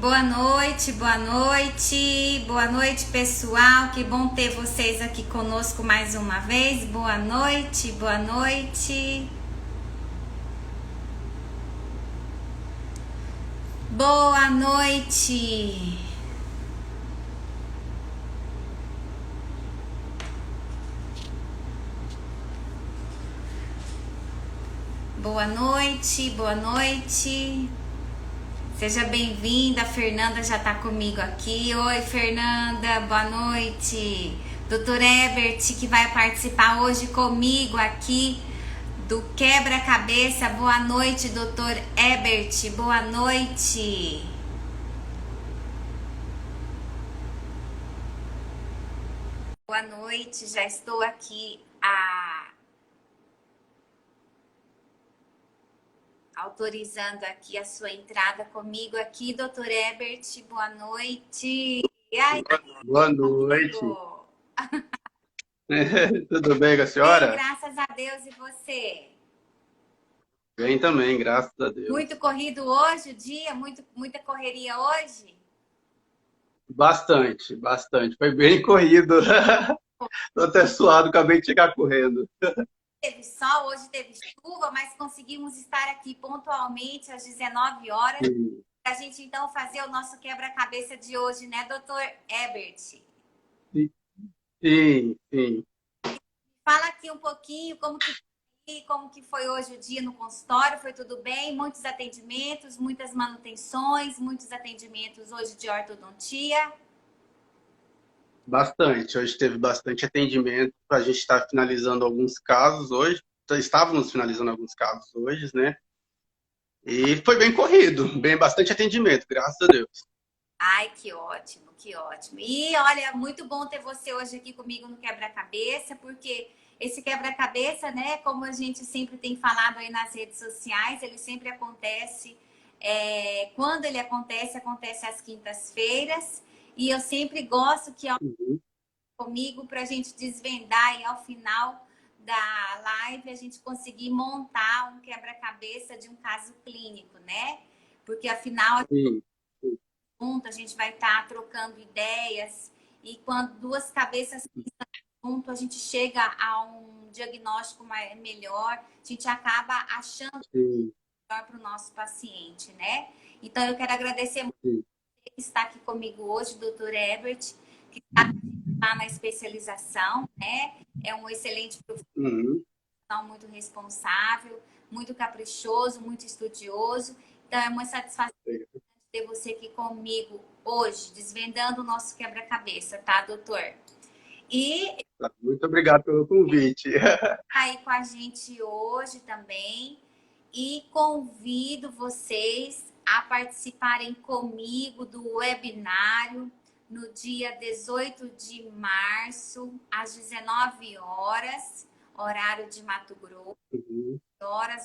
Boa noite, pessoal. Que bom ter vocês aqui conosco mais uma vez. Boa noite, boa noite. Boa noite. Boa noite, boa noite. Seja bem-vinda, a Fernanda já está comigo aqui. Oi, Fernanda, boa noite. Dr. Ebert, que vai participar hoje comigo aqui do Quebra-Cabeça. Boa noite, Dr. Ebert, boa noite. Boa noite, já estou aqui autorizando aqui a sua entrada comigo aqui, Dr. Ebert, boa noite. Ai, boa noite. Tudo bem com a senhora? Bem, graças a Deus, e você? Bem também, graças a Deus. Muito corrido hoje o dia? Muita correria hoje? Bastante. Foi bem corrido. Tô até suado, acabei de chegar correndo. Teve sol, hoje teve chuva, mas conseguimos estar aqui pontualmente às 19 horas para a gente então fazer o nosso quebra-cabeça de hoje, né, Dr. Ebert? Sim. Fala aqui um pouquinho como que foi hoje o dia no consultório. Foi tudo bem? Muitos atendimentos, muitas manutenções, muitos atendimentos hoje de ortodontia? Bastante. Hoje teve bastante atendimento. A gente está finalizando alguns casos hoje. Estávamos finalizando alguns casos hoje, né? E foi bem corrido, bastante atendimento, graças a Deus. Ai, que ótimo, que ótimo. E olha, muito bom ter você hoje aqui comigo no Quebra-Cabeça, porque esse quebra-cabeça, né, como a gente sempre tem falado aí nas redes sociais, ele sempre acontece, quando ele acontece às quintas-feiras, e eu sempre gosto que comigo para a gente desvendar e ao final da live a gente conseguir montar um quebra-cabeça de um caso clínico, né? Porque afinal a gente vai estar trocando ideias e quando duas cabeças estão junto, a gente chega a um diagnóstico melhor, a gente acaba achando melhor para o nosso paciente, né? Então eu quero agradecer muito que está aqui comigo hoje, Dr. Ebert, que está na especialização, né? É um excelente profissional, muito responsável, muito caprichoso, muito estudioso. Então é uma satisfação ter você aqui comigo hoje, desvendando o nosso quebra-cabeça, tá, doutor? E muito obrigado pelo convite. Aí com a gente hoje também e convido vocês a participarem comigo do webinário no dia 18 de março, às 19 horas, horário de Mato Grosso,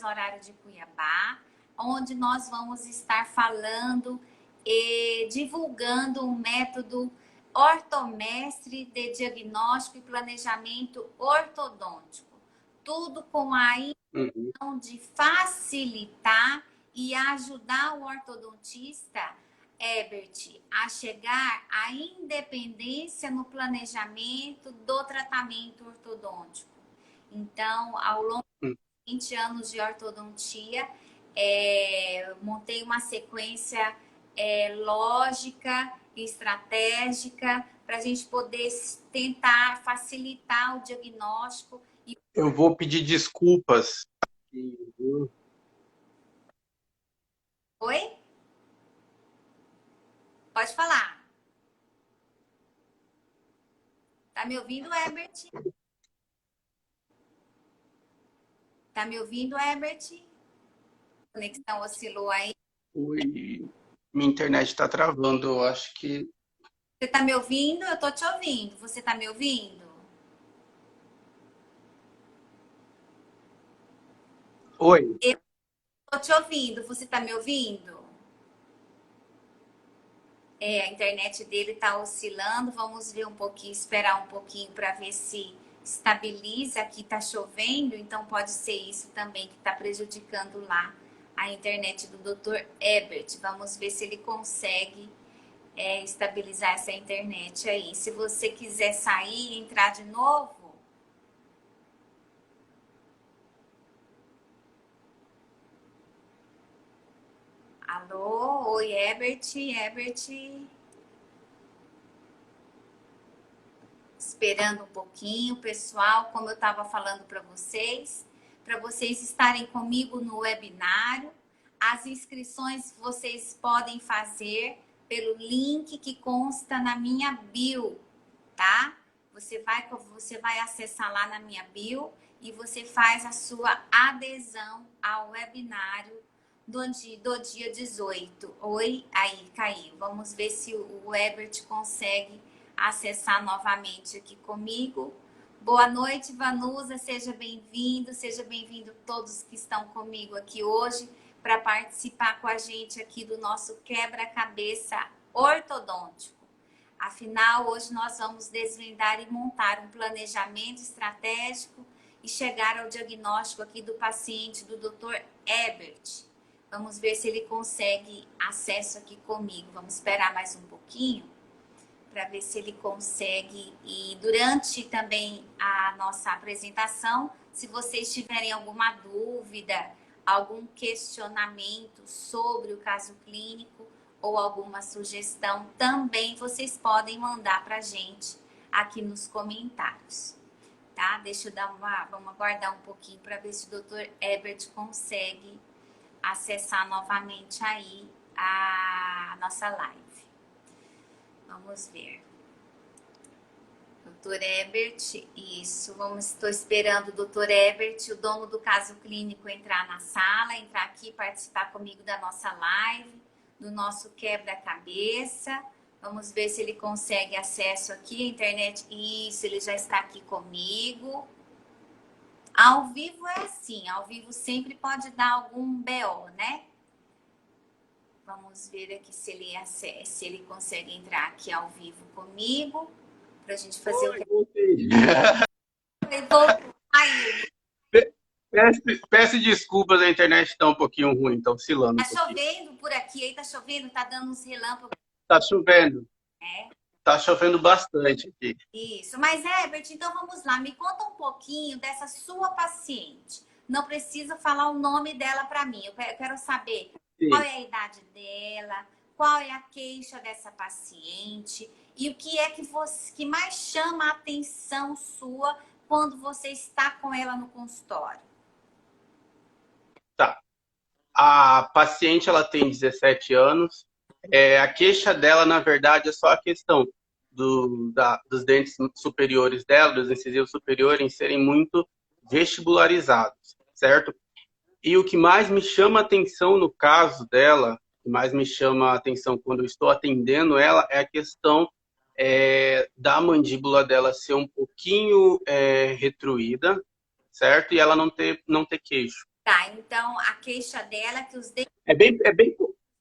horário de Cuiabá, onde nós vamos estar falando e divulgando um método ortomestre de diagnóstico e planejamento ortodôntico. Tudo com a intenção de facilitar e ajudar o ortodontista, Ebert, a chegar à independência no planejamento do tratamento ortodôntico. Então, ao longo de 20 anos de ortodontia, montei uma sequência lógica e estratégica para a gente poder tentar facilitar o diagnóstico. Eu vou pedir desculpas. Oi? Pode falar. Tá me ouvindo, Ebert? Tá me ouvindo, Ebert? A conexão oscilou aí. Oi, minha internet está travando, eu acho que... Você tá me ouvindo? Eu tô te ouvindo. Você tá me ouvindo? Oi. Eu tô te ouvindo. Você tá me ouvindo? A internet dele tá oscilando. Vamos ver um pouquinho, esperar um pouquinho para ver se estabiliza. Aqui tá chovendo, então pode ser isso também que tá prejudicando lá a internet do Dr. Ebert. Vamos ver se ele consegue estabilizar essa internet aí. Se você quiser sair e entrar de novo... Alô? Oi, Ebert. Ebert... Esperando um pouquinho, pessoal, como eu estava falando para vocês estarem comigo no webinário. As inscrições vocês podem fazer pelo link que consta na minha bio, tá? Você vai acessar lá na minha bio e você faz a sua adesão ao webinário do dia 18. Oi, aí caiu. Vamos ver se o Ebert consegue acessar novamente aqui comigo. Boa noite, Vanusa, seja bem-vindo todos que estão comigo aqui hoje para participar com a gente aqui do nosso quebra-cabeça ortodôntico. Afinal, hoje nós vamos desvendar e montar um planejamento estratégico e chegar ao diagnóstico aqui do paciente do Dr. Ebert. Vamos ver se ele consegue acesso aqui comigo. Vamos esperar mais um pouquinho para ver se ele consegue. E durante também a nossa apresentação, se vocês tiverem alguma dúvida, algum questionamento sobre o caso clínico ou alguma sugestão, também vocês podem mandar para a gente aqui nos comentários, tá? Deixa eu dar vamos aguardar um pouquinho para ver se o Dr. Ebert consegue acessar novamente aí a nossa live. Vamos ver. Dr. Ebert, isso. Estou esperando o Dr. Ebert, o dono do caso clínico, entrar na sala, entrar aqui, participar comigo da nossa live, do nosso quebra-cabeça. Vamos ver se ele consegue acesso aqui à internet. Isso, ele já está aqui comigo. Ao vivo é assim, ao vivo sempre pode dar algum BO, né? Vamos ver aqui se ele consegue entrar aqui ao vivo comigo, para a gente fazer o que... Peço desculpas, a internet está um pouquinho ruim, está oscilando. Tá chovendo por aqui, aí tá chovendo, tá dando uns relâmpagos. Tá chovendo. É. Tá chovendo bastante aqui. Isso, mas Ebert, então vamos lá, me conta um pouquinho dessa sua paciente. Não precisa falar o nome dela para mim, eu quero saber... Sim. Qual é a idade dela? Qual é a queixa dessa paciente? E o que é que mais chama a atenção sua quando você está com ela no consultório? Tá. A paciente, ela tem 17 anos. A queixa dela, na verdade, é só a questão dos dentes superiores dela, dos incisivos superiores, em serem muito vestibularizados, certo? E o que mais me chama a atenção no caso dela, o que mais me chama a atenção quando eu estou atendendo ela, é a questão da mandíbula dela ser um pouquinho retruída, certo? E ela não ter queixo. Tá, então a queixa dela é que os dentes...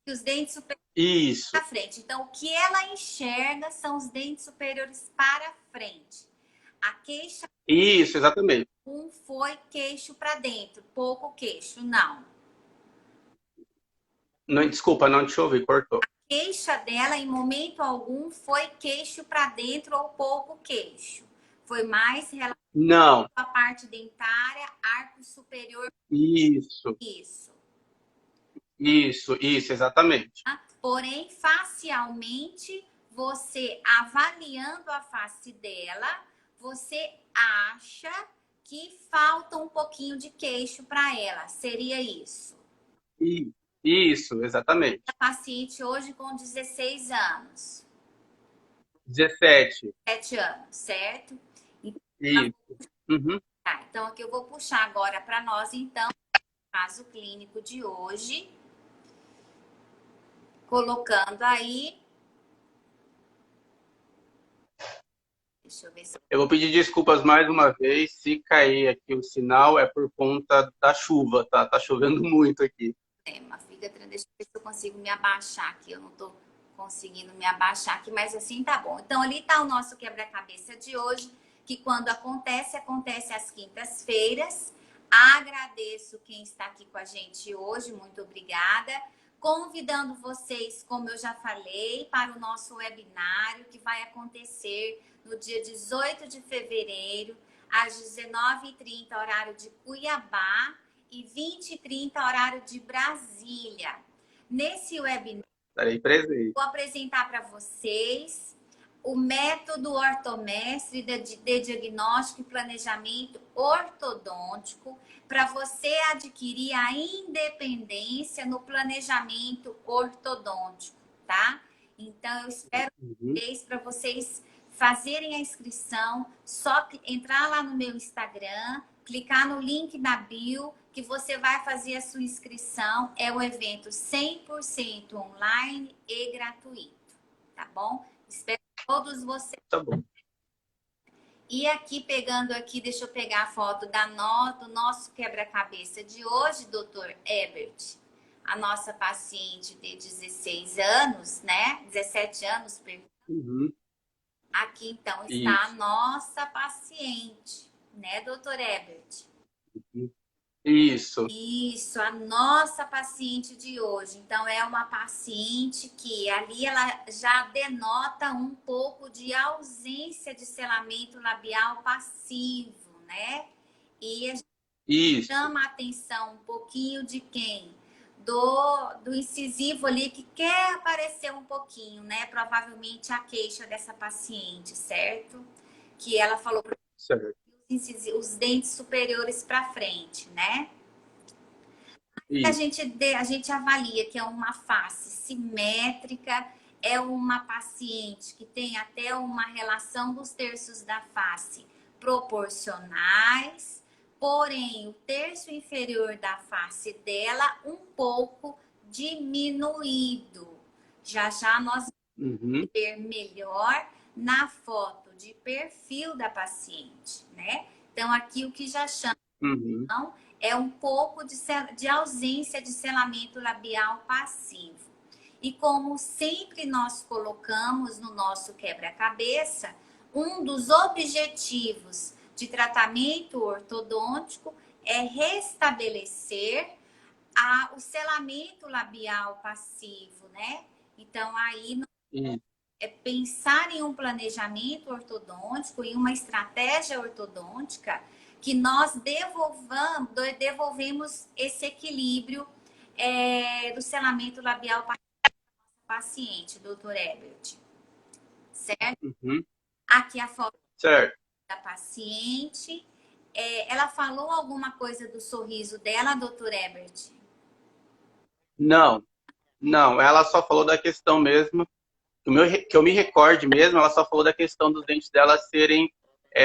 Que os dentes superiores Isso. para frente. Então, o que ela enxerga são os dentes superiores para frente. A queixa... Isso, exatamente. Foi queixo para dentro, pouco queixo, não. Não, desculpa, não te ouvi, cortou. A queixa dela, em momento algum, foi queixo para dentro ou pouco queixo. Foi mais relacionado à parte dentária, arco superior. Isso. Isso, exatamente. Porém, facialmente, você avaliando a face dela, você acha que falta um pouquinho de queixo para ela. Seria isso? Isso, exatamente. A paciente hoje com 16 anos. 17. 17 anos, certo? Isso. Uhum. Tá, então aqui eu vou puxar agora para nós, então, o caso clínico de hoje. Colocando aí... Deixa eu ver se... Eu vou pedir desculpas mais uma vez. Se cair aqui o sinal, é por conta da chuva, tá? Tá chovendo muito aqui. Fica, deixa eu ver se eu consigo me abaixar aqui. Eu não tô conseguindo me abaixar aqui, mas assim tá bom. Então, ali tá o nosso quebra-cabeça de hoje, que quando acontece às quintas-feiras, Agradeço quem está aqui com a gente hoje, muito obrigada. Convidando vocês, como eu já falei, para o nosso webinário que vai acontecer no dia 18 de fevereiro, às 19h30, horário de Cuiabá, e 20h30, horário de Brasília. Nesse webinário, Estarei presente. vou apresentar para vocês o método ortomestre de diagnóstico e planejamento ortodôntico para você adquirir a independência no planejamento ortodôntico, tá? Então, eu espero para vocês fazerem a inscrição, só entrar lá no meu Instagram, clicar no link da bio, que você vai fazer a sua inscrição. É um evento 100% online e gratuito, tá bom? Espero todos vocês. Tá bom. E aqui, pegando aqui, deixa eu pegar a foto do nosso quebra-cabeça de hoje, doutor Ebert. A nossa paciente de 16 anos, né? 17 anos, Uhum. Aqui, então, está Isso. a nossa paciente, né, doutor Ebert? Isso. Isso, a nossa paciente de hoje. Então, é uma paciente que ali ela já denota um pouco de ausência de selamento labial passivo, né? E a gente Isso. chama a atenção um pouquinho de quem? Do incisivo ali que quer aparecer um pouquinho, né? Provavelmente a queixa dessa paciente, certo? Que ela falou para Certo. os dentes superiores para frente, né? Isso. A gente avalia que é uma face simétrica, é uma paciente que tem até uma relação dos terços da face proporcionais, porém o terço inferior da face dela um pouco diminuído. Já já nós vamos ver melhor na foto de perfil da paciente, né? Então aqui o que já chama é um pouco de ausência de selamento labial passivo. E como sempre nós colocamos no nosso quebra-cabeça, um dos objetivos de tratamento ortodôntico é restabelecer o selamento labial passivo, né? Então, aí é pensar em um planejamento ortodôntico e uma estratégia ortodôntica que nós devolvemos esse equilíbrio do selamento labial para o paciente, doutor Ebert. Certo? Aqui a foto da paciente. Ela falou alguma coisa do sorriso dela, doutor Ebert? Não, ela só falou da questão mesmo, que eu me recorde mesmo, ela só falou da questão dos dentes dela serem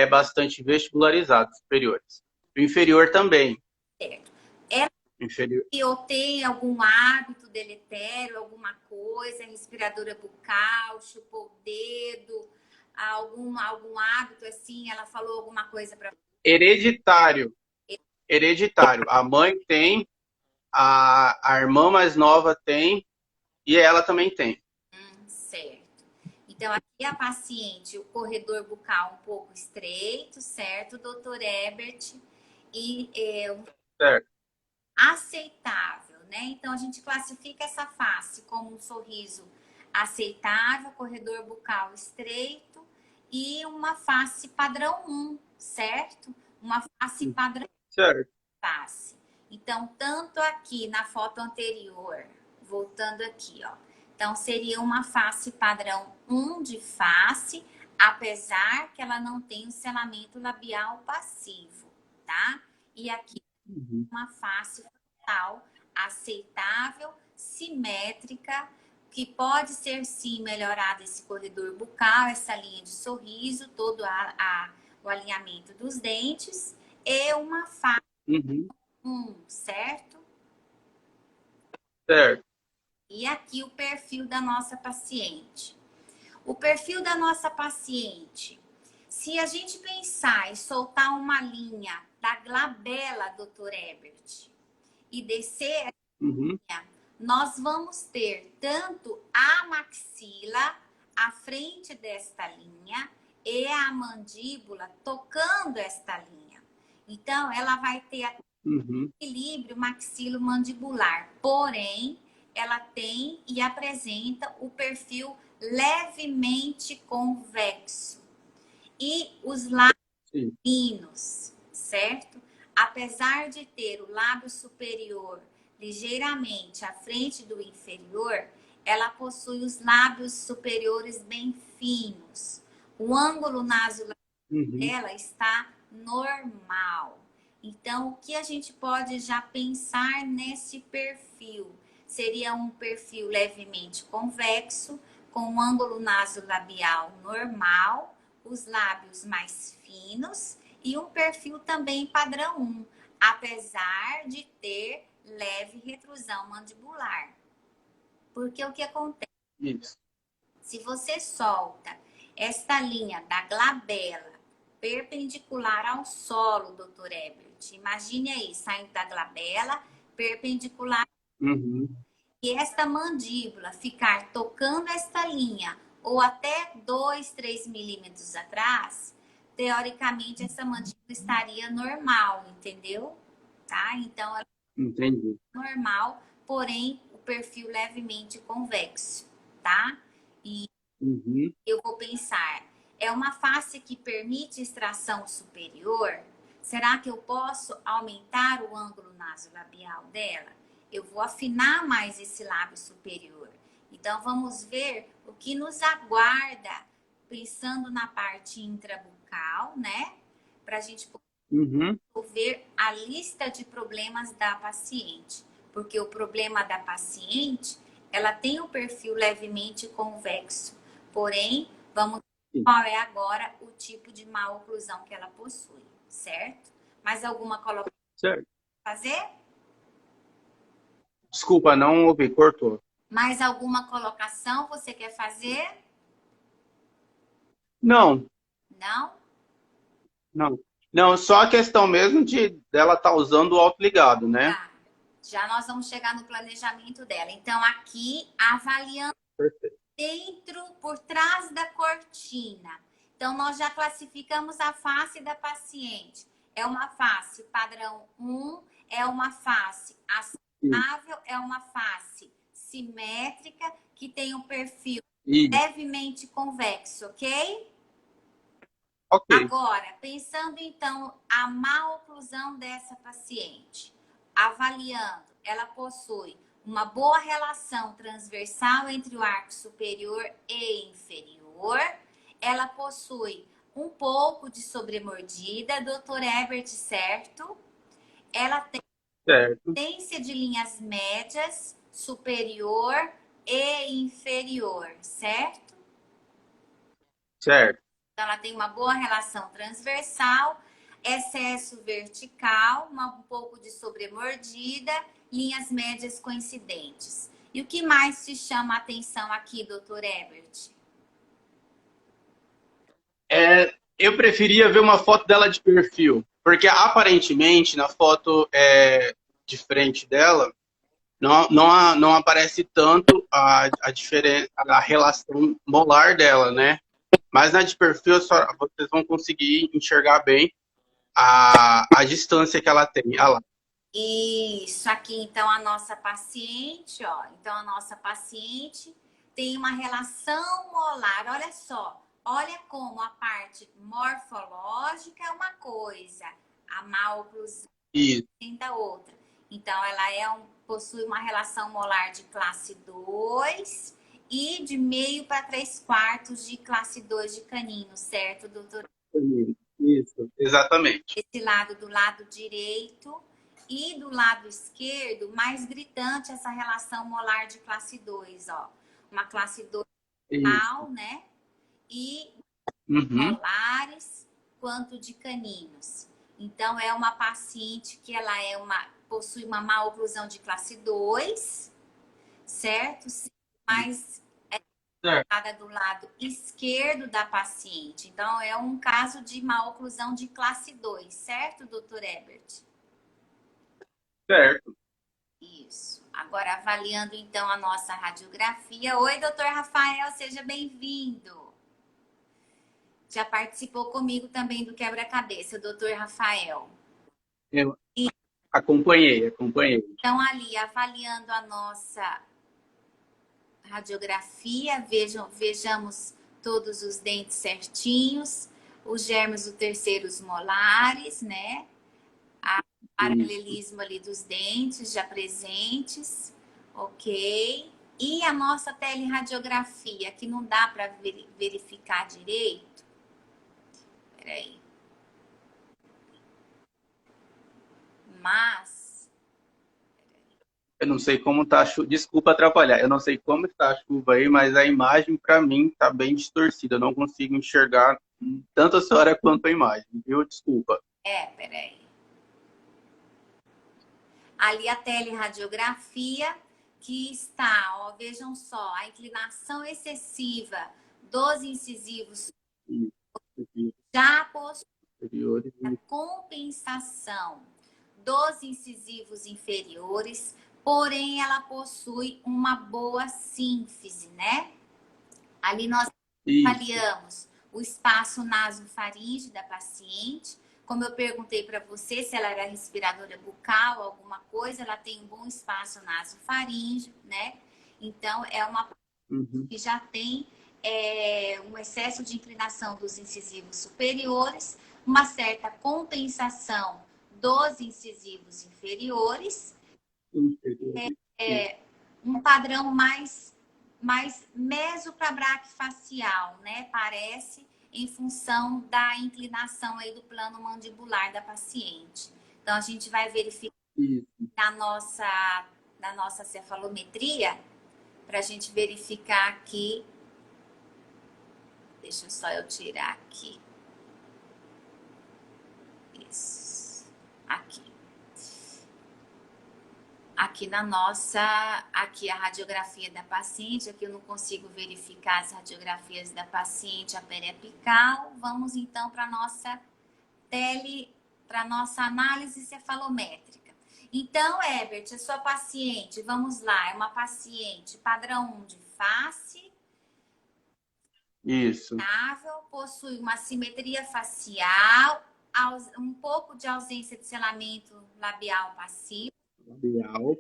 bastante vestibularizados, superiores. O inferior também. Certo. Ela tem algum hábito deletério, alguma coisa, respiradora bucal, chupou o dedo, algum hábito assim, ela falou alguma coisa para Hereditário. A mãe tem, a irmã mais nova tem e ela também tem. Certo. Então, aqui a paciente, o corredor bucal um pouco estreito, certo, doutor Ebert? E certo. Aceitável, né? Então, a gente classifica essa face como um sorriso aceitável, corredor bucal estreito e uma face padrão 1, certo? Uma face padrão certo. Face. Então, tanto aqui na foto anterior, voltando aqui, ó. Então, seria uma face padrão 1 de face, apesar que ela não tem o selamento labial passivo, tá? E aqui, uma face frontal aceitável, simétrica, que pode ser, sim, melhorado esse corredor bucal, essa linha de sorriso, todo o alinhamento dos dentes, e uma face certo? Certo. E aqui o perfil da nossa paciente. O perfil da nossa paciente, se a gente pensar e soltar uma linha da glabela, doutor Ebert, e descer essa linha, nós vamos ter tanto a maxila à frente desta linha e a mandíbula tocando esta linha. Então, ela vai ter Uhum. Equilíbrio maxilomandibular, porém, ela tem e apresenta o perfil levemente convexo e os lábios Sim. finos, certo? Apesar de ter o lábio superior ligeiramente à frente do inferior, ela possui os lábios superiores bem finos. O ângulo nasolabial Uhum. dela está normal. Então, o que a gente pode já pensar nesse perfil? Seria um perfil levemente convexo, com um ângulo nasolabial normal, os lábios mais finos e um perfil também padrão 1, apesar de ter leve retrusão mandibular. Porque o que acontece? Isso. Se você solta esta linha da glabela perpendicular ao solo, doutor Ebert, imagine aí, saindo da glabela, perpendicular, Uhum. e esta mandíbula ficar tocando esta linha, ou até 2, 3 milímetros atrás, teoricamente essa mandíbula estaria normal, entendeu? Tá? Então, ela Entendi. é normal, porém, o perfil levemente convexo, tá? E Uhum. eu vou pensar, é uma face que permite extração superior? Será que eu posso aumentar o ângulo nasolabial dela? Eu vou afinar mais esse lábio superior. Então, vamos ver o que nos aguarda, pensando na parte intrabucal, né? Para a gente Uhum. ver a lista de problemas da paciente. Porque o problema da paciente, ela tem um perfil levemente convexo. Porém, vamos ver Sim. qual é agora o tipo de má oclusão que ela possui, certo? Mais alguma colocação Certo. a fazer? Desculpa, não ouvi, cortou. Mais alguma colocação você quer fazer? Não, Não? não. Não, só a questão mesmo de dela estar usando o autoligado, né? Tá. Já nós vamos chegar no planejamento dela. Então, aqui, avaliando Perfeito. dentro, por trás da cortina. Então, nós já classificamos a face da paciente. É uma face padrão 1, é uma face Sim. aceitável, é uma face simétrica, que tem um perfil Isso. levemente convexo, ok? Ok. Agora, pensando então a má oclusão dessa paciente, avaliando, ela possui uma boa relação transversal entre o arco superior e inferior, ela possui um pouco de sobremordida, Dr. Ebert, certo? Ela tem Certo. tendência de linhas médias, superior e inferior, certo? Certo. Então, ela tem uma boa relação transversal, excesso vertical, um pouco de sobremordida, linhas médias coincidentes. E o que mais te chama a atenção aqui, doutor Ebert? Eu preferia ver uma foto dela de perfil, porque aparentemente na foto de frente dela não aparece tanto a diferença, a relação molar dela, né? Mas na de perfil vocês vão conseguir enxergar bem a distância que ela tem. Ah lá. Isso, aqui então a nossa paciente, ó. Então a nossa paciente tem uma relação molar. Olha só, olha como a parte morfológica é uma coisa, a má oclusão Isso, da outra. Então, ela possui uma relação molar de classe 2 e de meio para 3/4 de classe 2 de canino, certo, doutor? isso, exatamente. Esse lado do lado direito e do lado esquerdo, mais gritante essa relação molar de classe 2, ó. Uma classe 2 Isso. tal, né? E Uhum. molares quanto de caninos. Então, é uma paciente que ela possui uma má oclusão de classe 2, certo? Sim, mas Certo, do lado esquerdo da paciente. Então, é um caso de má oclusão de classe 2, certo, doutor Ebert? certo. Isso. Agora, avaliando então a nossa radiografia. Oi, doutor Rafael, seja bem-vindo. Já participou comigo também do quebra-cabeça, doutor Rafael. Eu- E Acompanhei. Então, ali, avaliando a nossa radiografia, vejamos todos os dentes certinhos, os germes do terceiros molares, né? Paralelismo ali dos dentes já presentes, ok? E a nossa teleradiografia, que não dá para verificar direito. Peraí. Mas... Eu não sei como tá a chuva. Desculpa atrapalhar. Eu não sei como está a chuva aí, mas a imagem, para mim, está bem distorcida. Eu não consigo enxergar tanto a senhora quanto a imagem, viu? Desculpa. peraí. Ali a teleradiografia, que está, ó, vejam só, a inclinação excessiva dos incisivos já possui a compensação dos incisivos inferiores, porém ela possui uma boa sínfise, né? Ali nós avaliamos o espaço nasofaringe da paciente. Como eu perguntei para você se ela era respiradora bucal, alguma coisa, ela tem um bom espaço nasofaringe, né? Então, é uma que já tem um excesso de inclinação dos incisivos superiores, uma certa compensação dos incisivos inferiores, um padrão mais meso para braquifacial, né? Parece, em função da inclinação aí do plano mandibular da paciente. Então, a gente vai verificar na nossa cefalometria, para a gente verificar aqui. Deixa só eu tirar aqui. Isso. Aqui. Aqui na nossa, aqui a radiografia da paciente, aqui eu não consigo verificar as radiografias da paciente, a periapical. Vamos então para nossa análise cefalométrica. Então, Herbert, a sua paciente, vamos lá, é uma paciente padrão 1 de face. Isso. Possui uma simetria facial, um pouco de ausência de selamento labial passivo. Labial.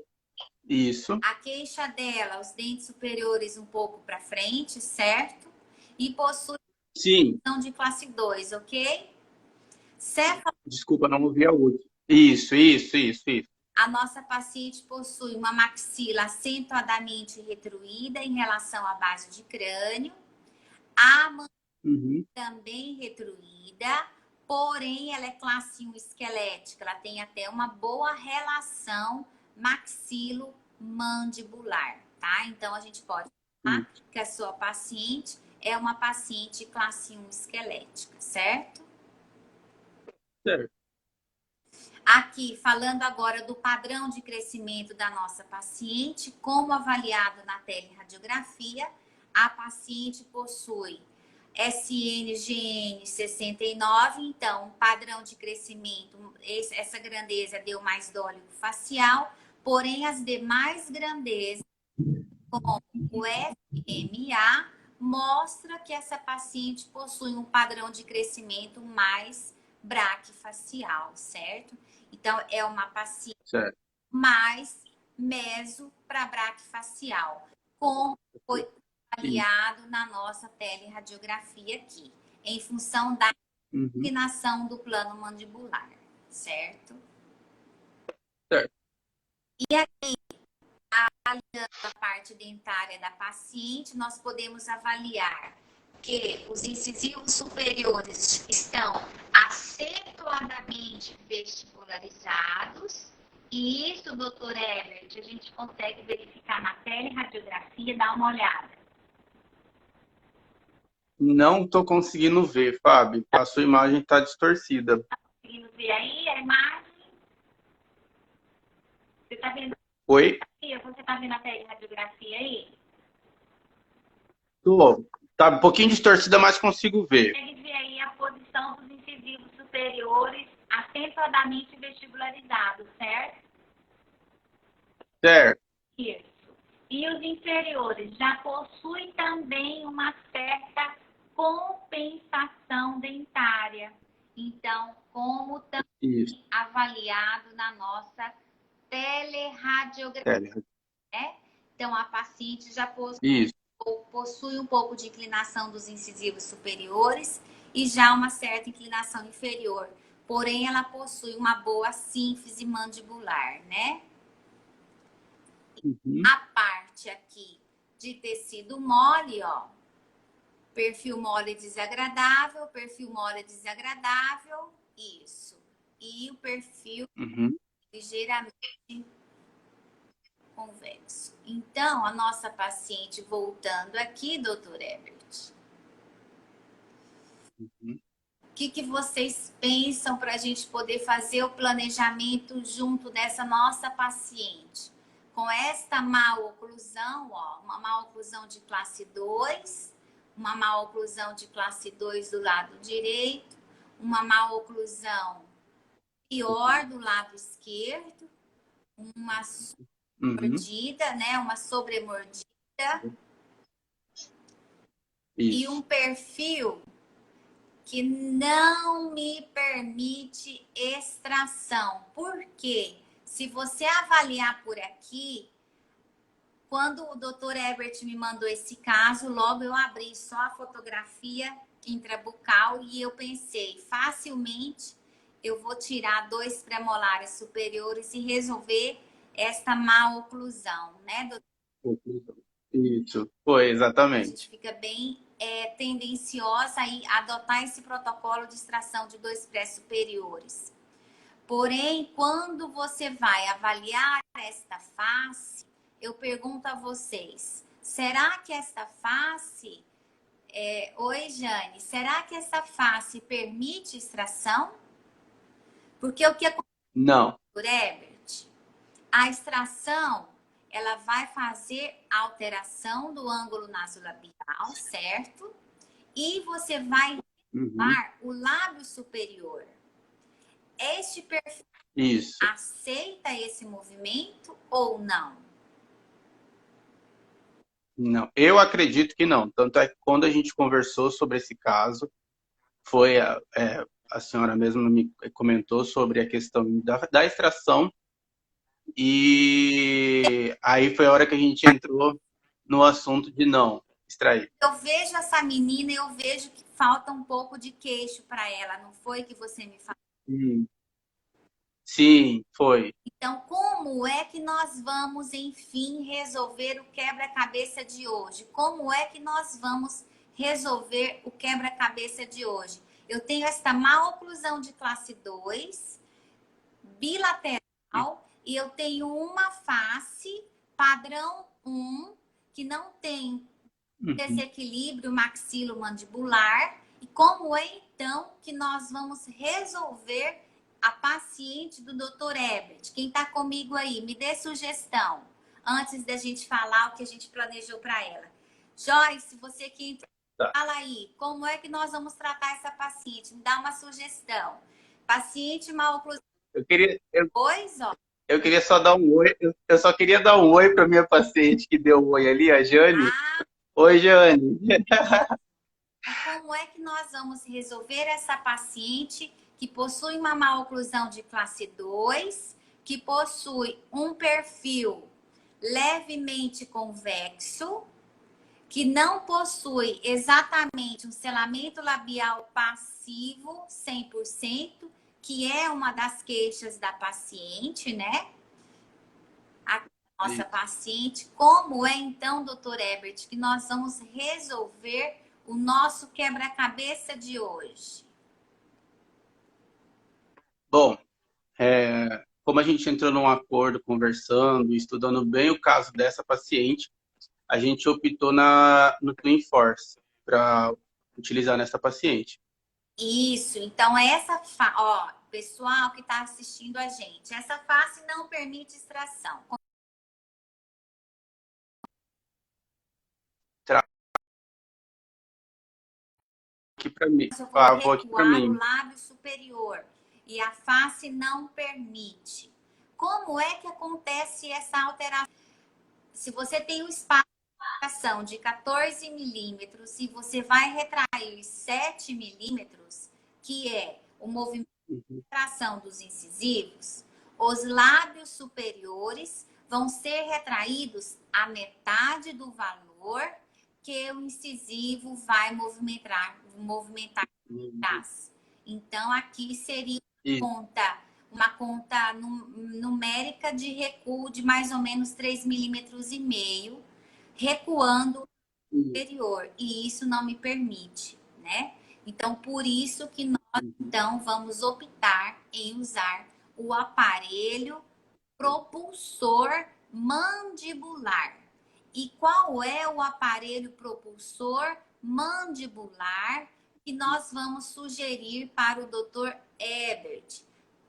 Isso. A queixa dela, os dentes superiores um pouco para frente, certo? E possui função de classe 2, ok? Desculpa, não ouvi a última. Isso. A nossa paciente possui uma maxila acentuadamente retruída em relação à base de crânio. A mandíbula também retruída, porém ela é classe 1 esquelética. Ela tem até uma boa relação maxilo-mandibular, tá? Então, a gente pode falar que a sua paciente é uma paciente classe 1 esquelética, certo? Certo. Aqui, falando agora do padrão de crescimento da nossa paciente, como avaliado na teleradiografia, a paciente possui SNGN 69, então, padrão de crescimento, essa grandeza deu mais dólico facial, porém as demais grandezas, como o FMA, mostra que essa paciente possui um padrão de crescimento mais braquifacial, certo? Então, é uma paciente mais meso para braquifacial, como foi avaliado na nossa teleradiografia aqui, em função da inclinação do plano mandibular, certo? Certo. E aqui, avaliando a parte dentária da paciente, nós podemos avaliar que os incisivos superiores estão acentuadamente vestibularizados. E isso, doutor Herbert, a gente consegue verificar na teleradiografia, dá uma olhada. Não estou conseguindo ver, Fábio. A sua imagem está distorcida. Está conseguindo ver aí a imagem? Você está vendo? Oi? Você está vendo a teleradiografia aí? Tô. Tá um pouquinho distorcida, mas consigo ver. Consegue ver aí a posição dos incisivos superiores acentuadamente vestibularizados, certo? Certo. Isso. E os inferiores já possuem também uma certa compensação dentária. Então, como também Isso. avaliado na nossa teleradiografia, né? Então, a paciente já possui um pouco de inclinação dos incisivos superiores e já uma certa inclinação inferior. Porém, ela possui uma boa sínfise mandibular, né? Uhum. A parte aqui de tecido mole, ó. Perfil mole desagradável, perfil mole desagradável, isso. E o perfil ligeiramente convexo. Então, a nossa paciente, voltando aqui, doutor Herbert, o que vocês pensam para a gente poder fazer o planejamento junto dessa nossa paciente? Com esta maloclusão, ó, uma maloclusão de classe 2, uma maloclusão de classe 2 do lado direito, uma maloclusão pior do lado esquerdo, uma mordida, né? Uma sobremordida. E um perfil que não me permite extração. Por quê? Se você avaliar por aqui, quando o Dr. Herbert me mandou esse caso, logo eu abri só a fotografia intrabucal e eu pensei, facilmente eu vou tirar 2 premolares superiores e resolver esta maloclusão, né, doutor? Isso, foi exatamente. A gente fica bem tendenciosa a adotar esse protocolo de extração de 2 pré-superiores. Porém, quando você vai avaliar esta face, eu pergunto a vocês, será que esta face... Oi, Jane, será que essa face permite extração? Porque o que acontece, não, por Herbert, a extração, ela vai fazer alteração do ângulo nasolabial, certo? E você vai ativar o lábio superior. Este perfil aceita esse movimento ou não? Não, eu acredito que não. Tanto é que quando a gente conversou sobre esse caso, foi a senhora mesma me comentou sobre a questão da extração e aí foi a hora que a gente entrou no assunto de não extrair. Eu vejo essa menina e eu vejo que falta um pouco de queixo para ela, não foi que você me falou? Sim, foi. Então, como é que nós vamos, enfim, resolver o quebra-cabeça de hoje? Como é que nós vamos resolver o quebra-cabeça de hoje? Eu tenho esta maloclusão de classe 2, bilateral, e eu tenho uma face padrão 1, que não tem desequilíbrio maxilomandibular. E como é, então, que nós vamos resolver a paciente do Dr. Herbert? Quem está comigo aí, me dê sugestão, antes da gente falar o que a gente planejou para ela. Joyce, você que entrou, fala aí, como é que nós vamos tratar essa paciente? Me dá uma sugestão. Paciente maloclusão. Eu queria só dar um oi. Eu só queria dar um oi para minha paciente que deu um oi ali, a Jane. Oi, Jane. Como é que nós vamos resolver essa paciente que possui uma maloclusão de classe 2, que possui um perfil levemente convexo, que não possui exatamente um selamento labial passivo 100%, que é uma das queixas da paciente, né? A nossa paciente. Como é então, doutor Herbert, que nós vamos resolver o nosso quebra-cabeça de hoje? Bom, como a gente entrou num acordo, conversando, estudando bem o caso dessa paciente, a gente optou no Twin Force para utilizar nessa paciente. Isso, então essa ó, pessoal que está assistindo a gente, essa face não permite extração. Aqui para mim. Eu vou recuar o lábio superior e a face não permite. Como é que acontece essa alteração? Se você tem um espaço de 14 milímetros e você vai retrair 7 milímetros, que é o movimento Uhum. Retração dos incisivos, os lábios superiores vão ser retraídos a metade do valor que o incisivo vai movimentar Uhum. atrás. Então, aqui seria Isso. uma conta numérica de recuo de mais ou menos 3,5 mm, recuando Isso. superior, e isso não me permite, né? Então, por isso que nós, Uhum. então, vamos optar em usar o aparelho propulsor mandibular. E qual é o aparelho propulsor mandibular que nós vamos sugerir para o Dr. Ebert?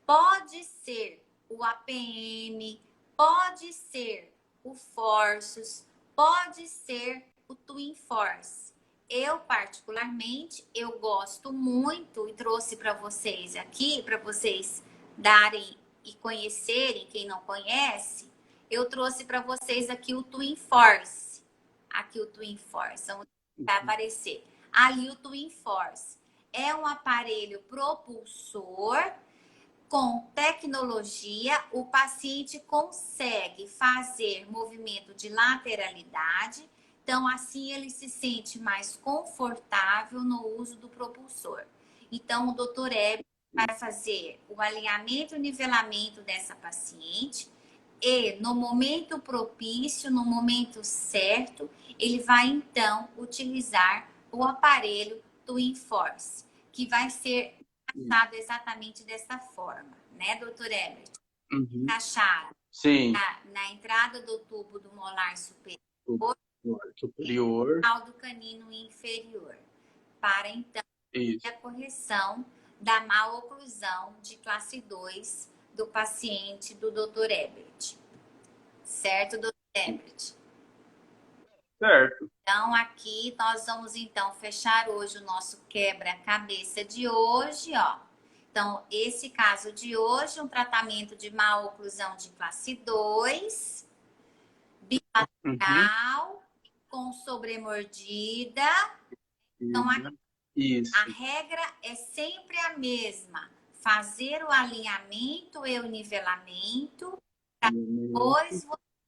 Pode ser o APM, pode ser o Forsus, pode ser o Twin Force. Eu, particularmente, eu gosto muito e trouxe para vocês aqui, para vocês darem e conhecerem, quem não conhece, eu trouxe para vocês aqui o Twin Force. Aqui o Twin Force, onde vai aparecer. Ali o Twin Force. É um aparelho propulsor com tecnologia, o paciente consegue fazer movimento de lateralidade, então assim ele se sente mais confortável no uso do propulsor. Então o Dr. Hebe vai fazer o alinhamento e nivelamento dessa paciente e no momento propício, no momento certo, ele vai então utilizar o aparelho Twin Force, que vai ser encaixado exatamente dessa forma, né, doutor Ebert? Uhum. Encaixado Sim. na entrada do tubo do molar superior Superior. ao do canino inferior, para então Isso. a correção da maloclusão de classe 2 do paciente do doutor Ebert. Certo, doutor Ebert? Certo. Então, aqui nós vamos então fechar hoje o nosso quebra-cabeça de hoje, ó. Então, esse caso de hoje, um tratamento de maloclusão de classe 2, Uhum. bilateral, com sobremordida. Então, a Isso. regra é sempre a mesma: fazer o alinhamento e o nivelamento, depois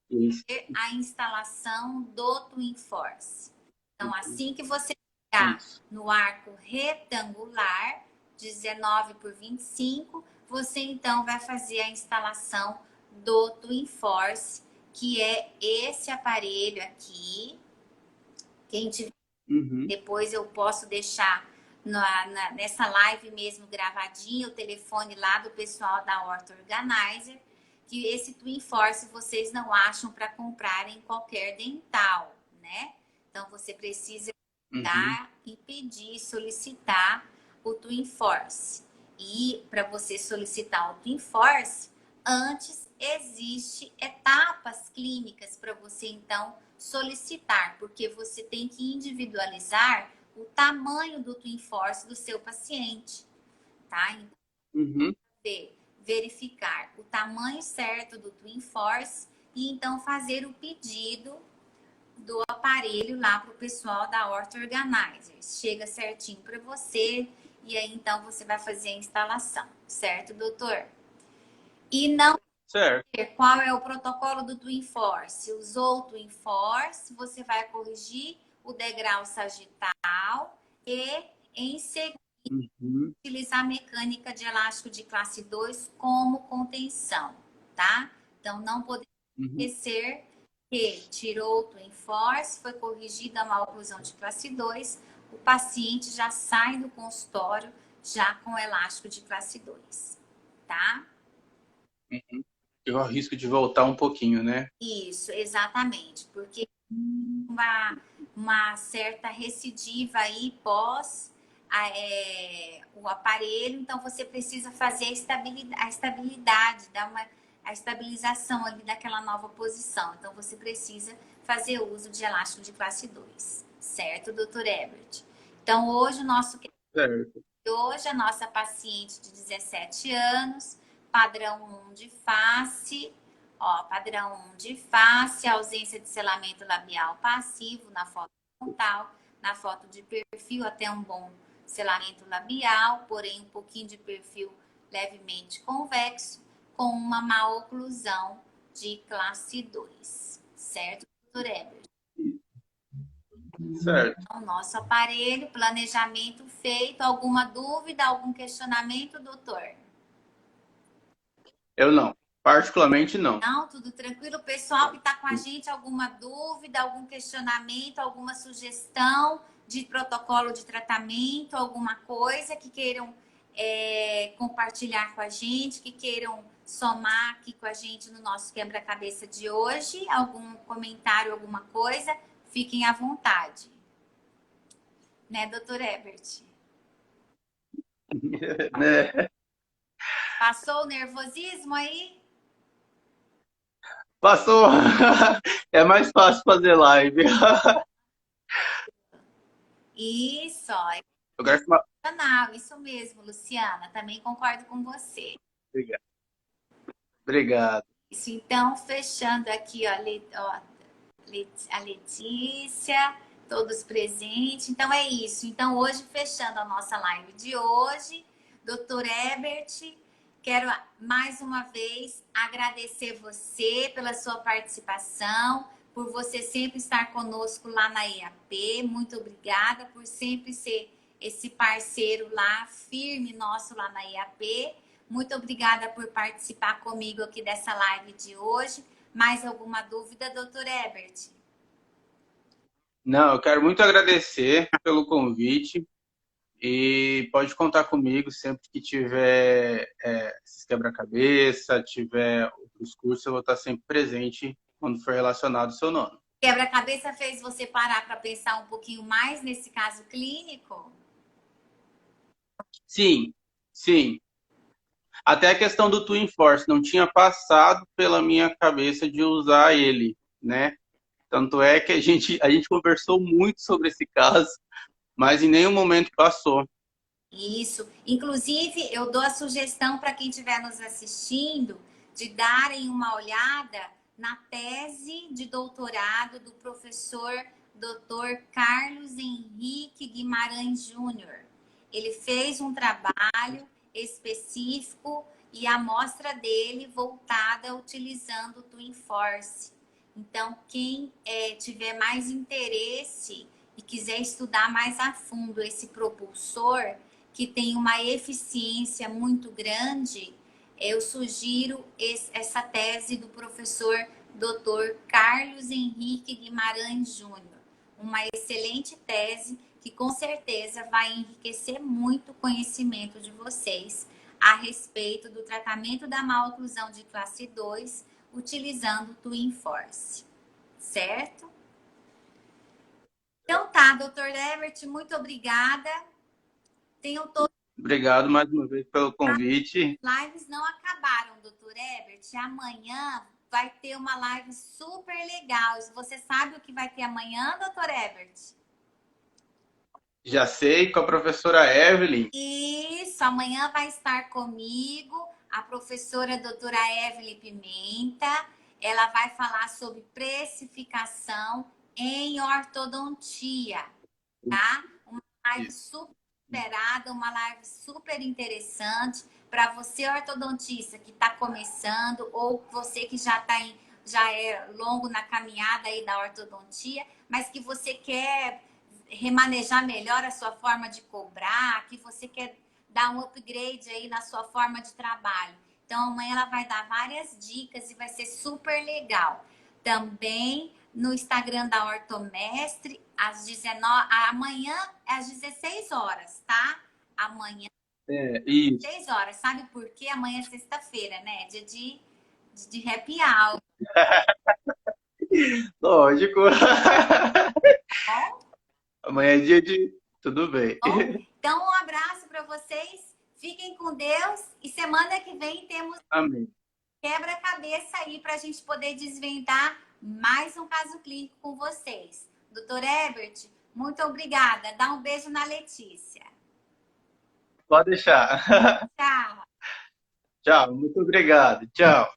Isso. a instalação do Twin Force. Então, assim que você chegar Isso. no arco retangular, 19 por 25, você então vai fazer a instalação do Twin Force, que é esse aparelho aqui. Quem tiver, Uhum. depois eu posso deixar nessa live mesmo gravadinho o telefone lá do pessoal da Ortho Organizer, que esse Twin Force vocês não acham para comprar em qualquer dental, né? Então você precisa Uhum. dar e pedir, solicitar o Twin Force. E para você solicitar o Twin Force, antes existe etapas clínicas para você então solicitar, porque você tem que individualizar o tamanho do Twin Force do seu paciente, tá? Então, Uhum. verificar o tamanho certo do Twin Force e então fazer o pedido do aparelho lá para o pessoal da Ortho Organizer. Chega certinho para você e aí então você vai fazer a instalação, certo, doutor? E não Certo. qual é o protocolo do Twin Force? Usou o Twin Force, você vai corrigir o degrau sagital e em seguida Uhum. utilizar a mecânica de elástico de classe 2 como contenção, tá? Então, não podemos Uhum. esquecer que tirou o Twin Force, foi corrigida a maloclusão de classe 2, o paciente já sai do consultório já com elástico de classe 2, tá? Uhum. Eu arrisco de voltar um pouquinho, né? Isso, exatamente, porque uma certa recidiva aí pós o aparelho, então você precisa fazer a estabilidade, a estabilização ali daquela nova posição. Então você precisa fazer uso de elástico de classe 2, certo, doutor Ebert? Então hoje o nosso Certo. hoje a nossa paciente de 17 anos, padrão 1 de face, ó, padrão 1 de face, ausência de selamento labial passivo na foto frontal, na foto de perfil até um bom selamento labial, porém um pouquinho de perfil levemente convexo, com uma má oclusão de classe 2. Certo, doutor Heber? Certo. Então, nosso aparelho, planejamento feito. Alguma dúvida, algum questionamento, doutor? Eu não. Particularmente, não. Não, tudo tranquilo. O pessoal que está com a gente, alguma dúvida, algum questionamento, alguma sugestão de protocolo de tratamento, alguma coisa que queiram compartilhar com a gente, que queiram somar aqui com a gente no nosso quebra-cabeça de hoje, algum comentário, alguma coisa, fiquem à vontade. Né, doutor Herbert? Né? Passou o nervosismo aí? Passou. É mais fácil fazer live. Isso, ó, é Eu gosto mais. canal, isso mesmo, Luciana. Também concordo com você. Obrigado. Obrigado. Isso, então, fechando aqui, ó, a Letícia, todos presentes. Então, é isso. Então, hoje, fechando a nossa live de hoje, doutor Herbert, quero mais uma vez agradecer você pela sua participação, por você sempre estar conosco lá na EAP. Muito obrigada por sempre ser esse parceiro lá, firme nosso lá na EAP. Muito obrigada por participar comigo aqui dessa live de hoje. Mais alguma dúvida, doutor Herbert? Não, eu quero muito agradecer pelo convite e pode contar comigo sempre que tiver esses quebra-cabeça, tiver outros cursos, eu vou estar sempre presente quando for relacionado ao seu nome. Quebra-cabeça fez você parar para pensar um pouquinho mais nesse caso clínico? Sim, sim. Até a questão do Twin Force não tinha passado pela minha cabeça de usar ele, né? Tanto é que a gente conversou muito sobre esse caso, mas em nenhum momento passou. Isso. Inclusive, eu dou a sugestão para quem estiver nos assistindo de darem uma olhada na tese de doutorado do professor Dr. Carlos Henrique Guimarães Júnior. Ele fez um trabalho específico e a amostra dele voltada utilizando o Twin Force. Então, quem tiver mais interesse e quiser estudar mais a fundo esse propulsor, que tem uma eficiência muito grande, eu sugiro essa tese do professor Dr. Carlos Henrique Guimarães Júnior. Uma excelente tese que com certeza vai enriquecer muito o conhecimento de vocês a respeito do tratamento da maloclusão de classe 2 utilizando o Twin Force. Certo? Então tá, doutor Herbert, muito obrigada. Tenham todos. Obrigado mais uma vez pelo convite. Lives não acabaram, doutor Herbert. Amanhã vai ter uma live super legal. Você sabe o que vai ter amanhã, doutor Herbert? Já sei, com a professora Evelyn. Isso, amanhã vai estar comigo a professora doutora Evelyn Pimenta. Ela vai falar sobre precificação em ortodontia, tá? Uma live super esperada, uma live super interessante para você, ortodontista, que está começando, ou você que já é longo na caminhada aí da ortodontia, mas que você quer remanejar melhor a sua forma de cobrar, que você quer dar um upgrade aí na sua forma de trabalho. Então, amanhã ela vai dar várias dicas e vai ser super legal. Também no Instagram da Ortomestre, amanhã é às 16 horas, tá? Amanhã, Isso. 16 horas. Sabe por quê? Amanhã é sexta-feira, né? Dia de happy hour. Lógico. Bom? Amanhã é dia de... Tudo bem. Bom, então, um abraço para vocês. Fiquem com Deus. E semana que vem temos Amém. quebra-cabeça aí para a gente poder desvendar mais um caso clínico com vocês. Doutor Herbert, muito obrigada. Dá um beijo na Letícia. Pode deixar. Tchau. Tchau, muito obrigado. Tchau.